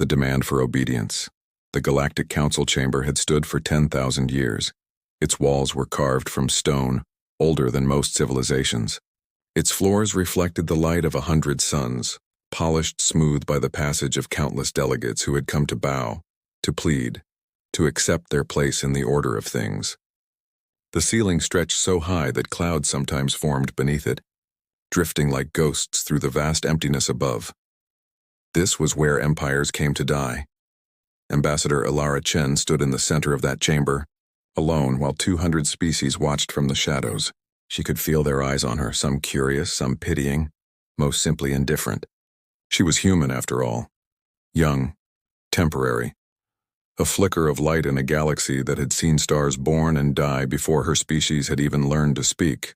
the demand for obedience. The Galactic Council chamber had stood for 10,000 years. Its walls were carved from stone, older than most civilizations. Its floors reflected the light of 100 suns, polished smooth by the passage of countless delegates who had come to bow, to plead, to accept their place in the order of things. The ceiling stretched so high that clouds sometimes formed beneath it, drifting like ghosts through the vast emptiness above. This was where empires came to die. Ambassador Ilara Chen stood in the center of that chamber, alone while 200 species watched from the shadows. She could feel their eyes on her, some curious, some pitying, most simply indifferent. She was human after all. Young, temporary. A flicker of light in a galaxy that had seen stars born and die before her species had even learned to speak.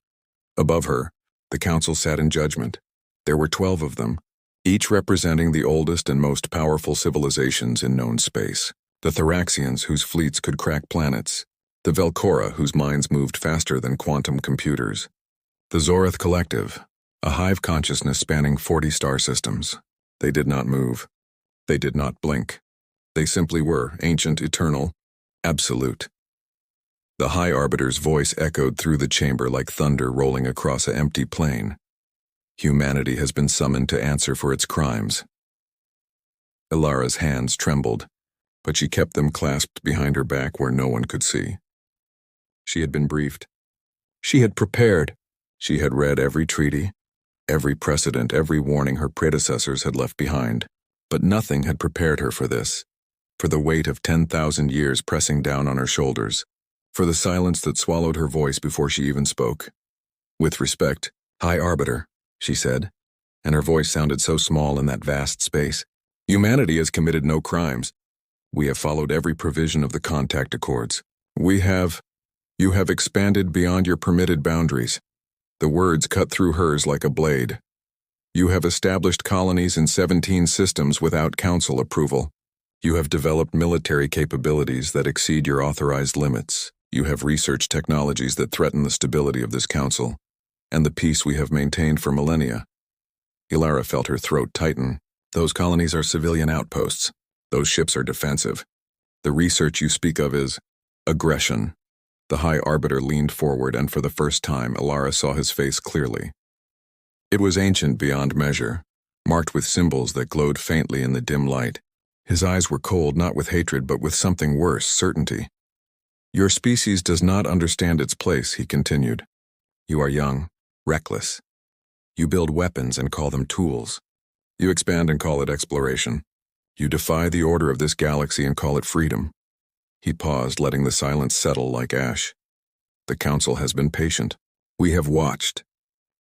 Above her, the council sat in judgment. There were 12 of them, each representing the oldest and most powerful civilizations in known space. The Thraxians, whose fleets could crack planets. The Velcora, whose minds moved faster than quantum computers. The Zorith Collective, a hive consciousness spanning 40 star systems. They did not move. They did not blink. They simply were, ancient, eternal, absolute. The High Arbiter's voice echoed through the chamber like thunder rolling across an empty plain. Humanity has been summoned to answer for its crimes. Ilara's hands trembled, but she kept them clasped behind her back where no one could see. She had been briefed. She had prepared. She had read every treaty, every precedent, every warning her predecessors had left behind. But nothing had prepared her for this, for the weight of 10,000 years pressing down on her shoulders, for the silence that swallowed her voice before she even spoke. With respect, High Arbiter, she said, and her voice sounded so small in that vast space. Humanity has committed no crimes. We have followed every provision of the contact accords. You have expanded beyond your permitted boundaries. The words cut through hers like a blade. You have established colonies in 17 systems without council approval. You have developed military capabilities that exceed your authorized limits. You have researched technologies that threaten the stability of this council, and the peace we have maintained for millennia. Ilara felt her throat tighten. Those colonies are civilian outposts. Those ships are defensive. The research you speak of is aggression. The High Arbiter leaned forward, and for the first time, Ilara saw his face clearly. It was ancient beyond measure, marked with symbols that glowed faintly in the dim light. His eyes were cold, not with hatred, but with something worse, certainty. Your species does not understand its place, he continued. You are young, reckless. You build weapons and call them tools. You expand and call it exploration. You defy the order of this galaxy and call it freedom. He paused, letting the silence settle like ash. The council has been patient. We have watched.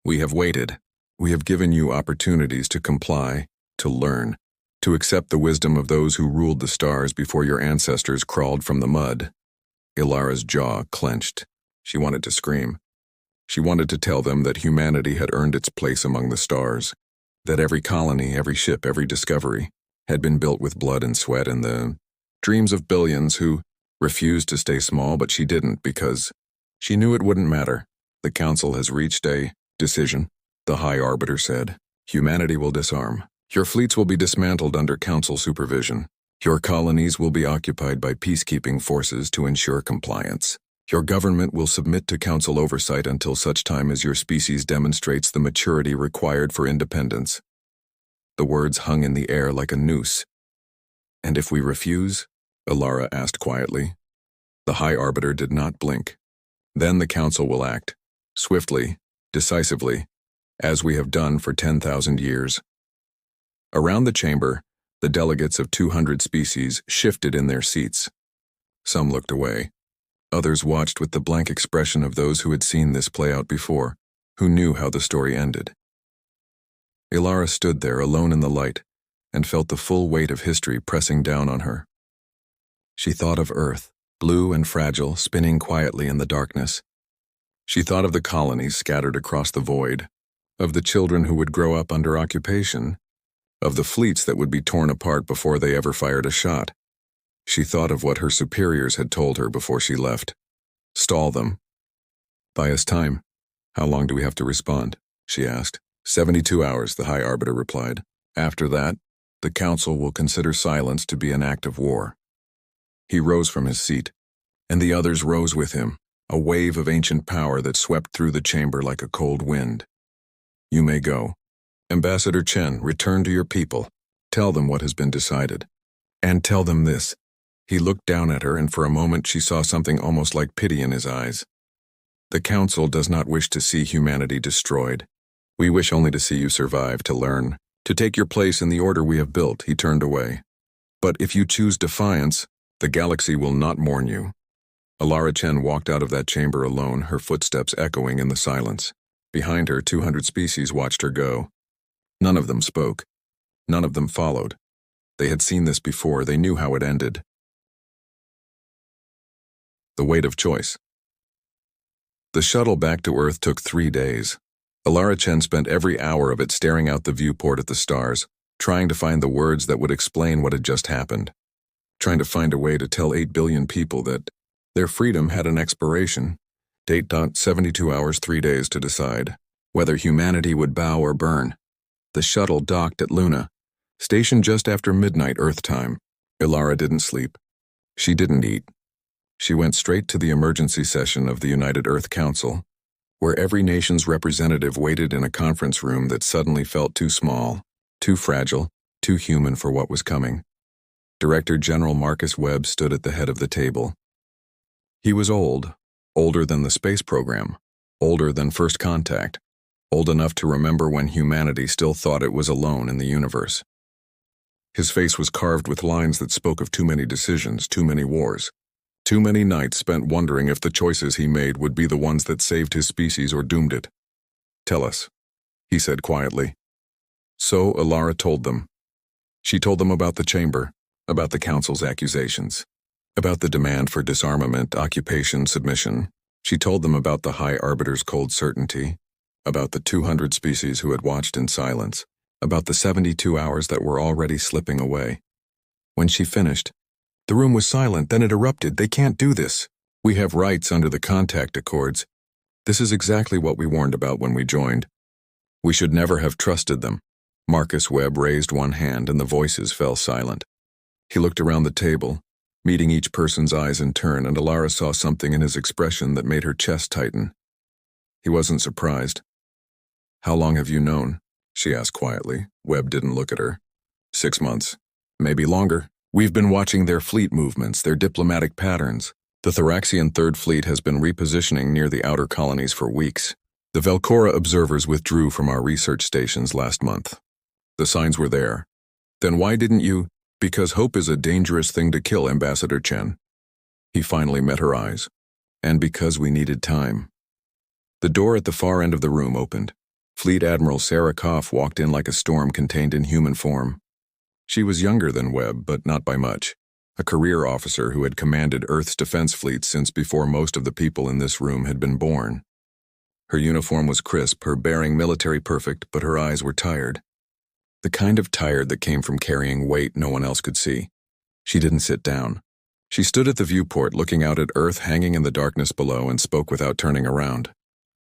We have waited. We have given you opportunities to comply, to learn, to accept the wisdom of those who ruled the stars before your ancestors crawled from the mud. Ilara's jaw clenched. She wanted to scream. She wanted to tell them that humanity had earned its place among the stars, that every colony, every ship, every discovery had been built with blood and sweat and the dreams of billions who refused to stay small, but she didn't because she knew it wouldn't matter. The council has reached a decision, the High Arbiter said. Humanity will disarm. Your fleets will be dismantled under council supervision. Your colonies will be occupied by peacekeeping forces to ensure compliance. Your government will submit to council oversight until such time as your species demonstrates the maturity required for independence. The words hung in the air like a noose. And if we refuse? Ilara asked quietly. The High Arbiter did not blink. Then the council will act, swiftly, decisively, as we have done for 10,000 years. Around the chamber, the delegates of 200 species shifted in their seats. Some looked away. Others watched with the blank expression of those who had seen this play out before, who knew how the story ended. Ilara stood there alone in the light and felt the full weight of history pressing down on her. She thought of Earth, blue and fragile, spinning quietly in the darkness. She thought of the colonies scattered across the void, of the children who would grow up under occupation, of the fleets that would be torn apart before they ever fired a shot. She thought of what her superiors had told her before she left. Stall them. Buy us time. How long do we have to respond? She asked. 72 hours, the High Arbiter replied. After that, The Council will consider silence to be an act of war. He rose from his seat, and the others rose with him, a wave of ancient power that swept through the chamber like a cold wind. You may go. Ambassador Chen, return to your people. Tell them what has been decided. And tell them this. He looked down at her, and for a moment she saw something almost like pity in his eyes. The Council does not wish to see humanity destroyed. We wish only to see you survive, to learn, to take your place in the order we have built. He turned away. But if you choose defiance, the galaxy will not mourn you. Alara Chen walked out of that chamber alone, her footsteps echoing in the silence. Behind her, 200 species watched her go. None of them spoke. None of them followed. They had seen this before. They knew how it ended. The weight of choice. The shuttle back to Earth took 3 days. Alara Chen spent every hour of it staring out the viewport at the stars, trying to find the words that would explain what had just happened. Trying to find a way to tell 8 billion people that their freedom had an expiration. Date: 72 hours, 3 days to decide whether humanity would bow or burn. The shuttle docked at Luna, stationed just after midnight Earth time. Alara didn't sleep. She didn't eat. She went straight to the emergency session of the United Earth Council, where every nation's representative waited in a conference room that suddenly felt too small, too fragile, too human for what was coming. Director General Marcus Webb stood at the head of the table. He was old, older than the space program, older than first contact, old enough to remember when humanity still thought it was alone in the universe. His face was carved with lines that spoke of too many decisions, too many wars, too many nights spent wondering if the choices he made would be the ones that saved his species or doomed it. Tell us, he said quietly. So Alara told them. She told them about the chamber, about the Council's accusations, about the demand for disarmament, occupation, submission. She told them about the High Arbiter's cold certainty, about the 200 species who had watched in silence, about the 72 hours that were already slipping away. When she finished, the room was silent, then it erupted. They can't do this. We have rights under the contact accords. This is exactly what we warned about when we joined. We should never have trusted them. Marcus Webb raised one hand and the voices fell silent. He looked around the table, meeting each person's eyes in turn, and Alara saw something in his expression that made her chest tighten. He wasn't surprised. How long have you known? She asked quietly. Webb didn't look at her. 6 months. Maybe longer. We've been watching their fleet movements, their diplomatic patterns. The Thoraxian Third Fleet has been repositioning near the outer colonies for weeks. The Velcora observers withdrew from our research stations last month. The signs were there. Then why didn't you? Because hope is a dangerous thing to kill, Ambassador Chen. He finally met her eyes. And because we needed time. The door at the far end of the room opened. Fleet Admiral Sarah Koff walked in like a storm contained in human form. She was younger than Webb, but not by much. A career officer who had commanded Earth's defense fleet since before most of the people in this room had been born. Her uniform was crisp, her bearing military perfect, but her eyes were tired. The kind of tired that came from carrying weight no one else could see. She didn't sit down. She stood at the viewport looking out at Earth hanging in the darkness below and spoke without turning around.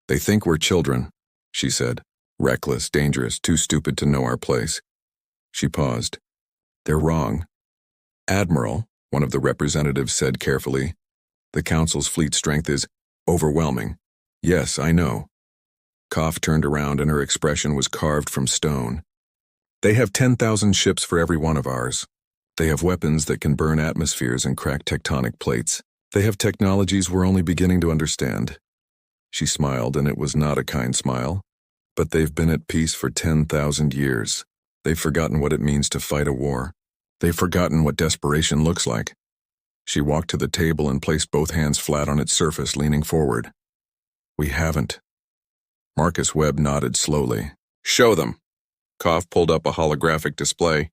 They think we're children, she said. Reckless, dangerous, too stupid to know our place. She paused. They're wrong. Admiral, one of the representatives said carefully, the Council's fleet strength is overwhelming. Yes, I know. Koff turned around and her expression was carved from stone. They have 10,000 ships for every one of ours. They have weapons that can burn atmospheres and crack tectonic plates. They have technologies we're only beginning to understand. She smiled, and it was not a kind smile. But they've been at peace for 10,000 years. They've forgotten what it means to fight a war. They've forgotten what desperation looks like. She walked to the table and placed both hands flat on its surface, leaning forward. We haven't. Marcus Webb nodded slowly. Show them. Koff pulled up a holographic display.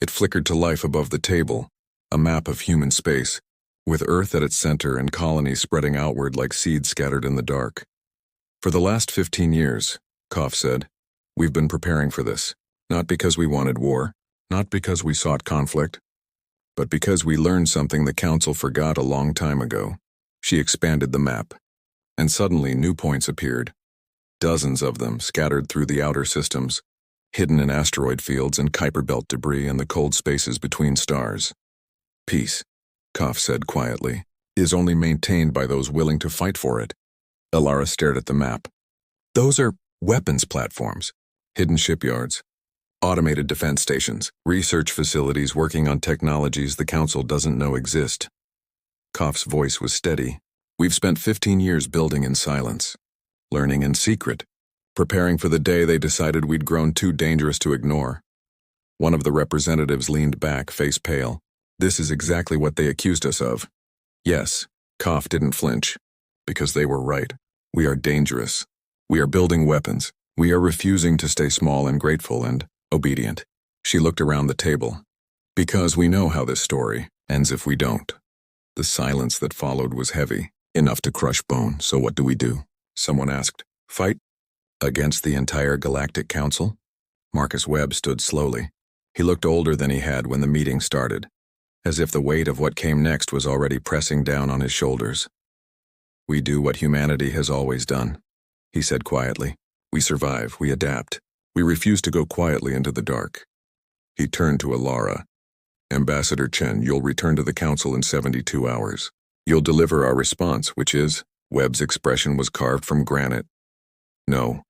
It flickered to life above the table, a map of human space, with Earth at its center and colonies spreading outward like seeds scattered in the dark. For the last 15 years, Koff said, we've been preparing for this, not because we wanted war, not because we sought conflict, but because we learned something the Council forgot a long time ago. She expanded the map, and suddenly new points appeared, dozens of them scattered through the outer systems, hidden in asteroid fields and Kuiper Belt debris and the cold spaces between stars. Peace, Koff said quietly, is only maintained by those willing to fight for it. Alara stared at the map. Those are weapons platforms, hidden shipyards, automated defense stations, research facilities working on technologies the Council doesn't know exist. Koff's voice was steady. We've spent 15 years building in silence, learning in secret, preparing for the day they decided we'd grown too dangerous to ignore. One of the representatives leaned back, face pale. This is exactly what they accused us of. Yes, Koff didn't flinch, because they were right. We are dangerous. We are building weapons. We are refusing to stay small and grateful and obedient. She looked around the table. Because we know how this story ends if we don't. The silence that followed was heavy, enough to crush bone. So what do we do? Someone asked. Fight? Against the entire Galactic Council? Marcus Webb stood slowly. He looked older than he had when the meeting started, as if the weight of what came next was already pressing down on his shoulders. We do what humanity has always done, he said quietly. We survive, we adapt. We refuse to go quietly into the dark. He turned to Alara. Ambassador Chen, you'll return to the Council in 72 hours. You'll deliver our response, which is, Webb's expression was carved from granite. No.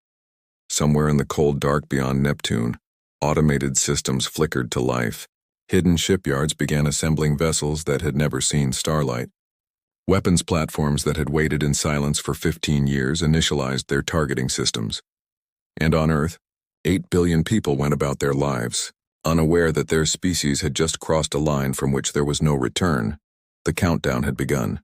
Somewhere in the cold dark beyond Neptune, automated systems flickered to life. Hidden shipyards began assembling vessels that had never seen starlight. Weapons platforms that had waited in silence for 15 years initialized their targeting systems. And on Earth, 8 billion people went about their lives, unaware that their species had just crossed a line from which there was no return. The countdown had begun.